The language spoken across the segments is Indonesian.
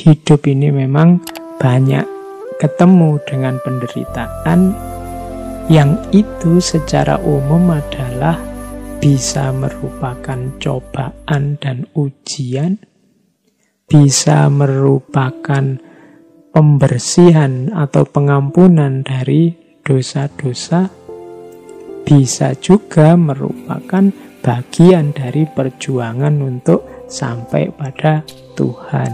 hidup ini memang banyak ketemu dengan penderitaan yang itu secara umum adalah bisa merupakan cobaan dan ujian, bisa merupakan pembersihan atau pengampunan dari dosa-dosa, bisa juga merupakan bagian dari perjuangan untuk sampai pada Tuhan.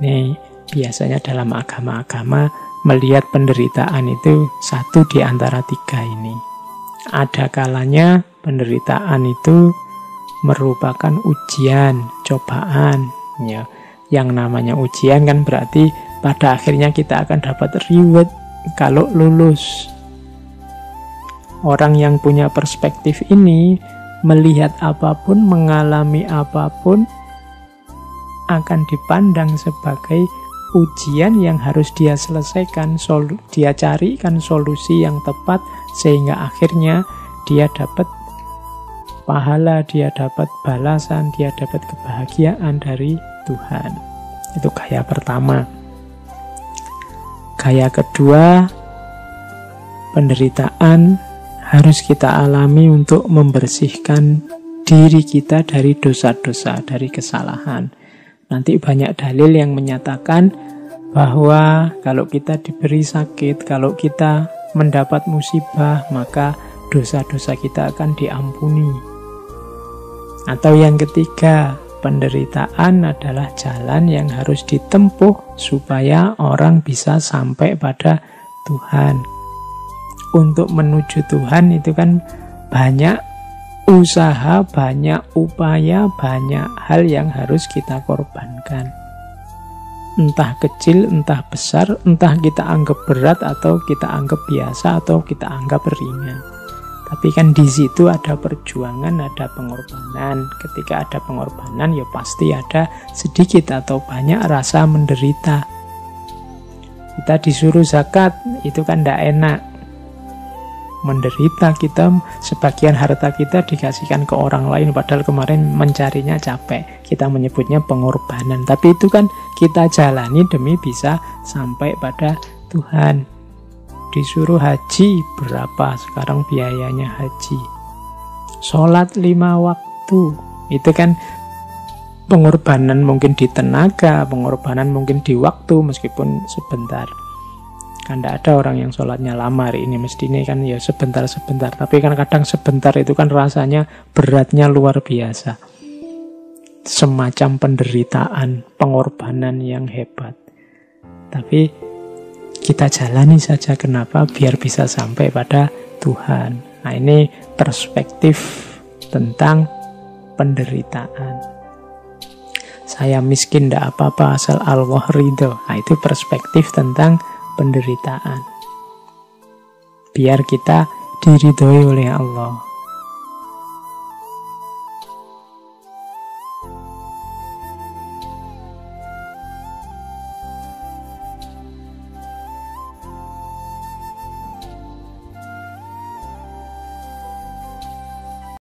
Nih, biasanya dalam agama-agama melihat penderitaan itu satu di antara tiga ini. Ada kalanya penderitaan itu merupakan ujian, cobaan. Ya, yang namanya ujian kan berarti pada akhirnya kita akan dapat reward kalau lulus. Orang yang punya perspektif ini melihat apapun, mengalami apapun akan dipandang sebagai ujian yang harus dia selesaikan, dia carikan solusi yang tepat sehingga akhirnya dia dapat pahala, dia dapat balasan, dia dapat kebahagiaan dari Tuhan. Itu gaya pertama. Gaya kedua, penderitaan harus kita alami untuk membersihkan diri kita dari dosa-dosa, dari kesalahan. Nanti banyak dalil yang menyatakan bahwa kalau kita diberi sakit, kalau kita mendapat musibah, maka dosa-dosa kita akan diampuni. Atau yang ketiga, penderitaan adalah jalan yang harus ditempuh supaya orang bisa sampai pada Tuhan. Untuk menuju Tuhan itu kan banyak usaha, banyak upaya, banyak hal yang harus kita korbankan. Entah kecil, entah besar, entah kita anggap berat atau kita anggap biasa atau kita anggap ringan. Tapi kan di situ ada perjuangan, ada pengorbanan. Ketika ada pengorbanan ya pasti ada sedikit atau banyak rasa menderita. Kita disuruh zakat, itu kan tidak enak. Menderita kita, sebagian harta kita dikasihkan ke orang lain padahal kemarin mencarinya capek. Kita menyebutnya pengorbanan, tapi itu kan kita jalani demi bisa sampai pada Tuhan. Disuruh haji, berapa sekarang biayanya haji? Sholat 5 waktu, itu kan pengorbanan mungkin di tenaga, pengorbanan mungkin di waktu meskipun sebentar. Kan tidak ada orang yang sholatnya lama hari ini, mestinya kan ya sebentar-sebentar. Tapi kan kadang sebentar itu kan rasanya beratnya luar biasa. Semacam penderitaan, pengorbanan yang hebat. Tapi kita jalani saja, kenapa? Biar bisa sampai pada Tuhan. Nah, ini perspektif tentang penderitaan. Saya miskin tidak apa-apa asal Allah ridho. Nah, itu perspektif tentang penderitaan. Biar kita diridhoi oleh Allah.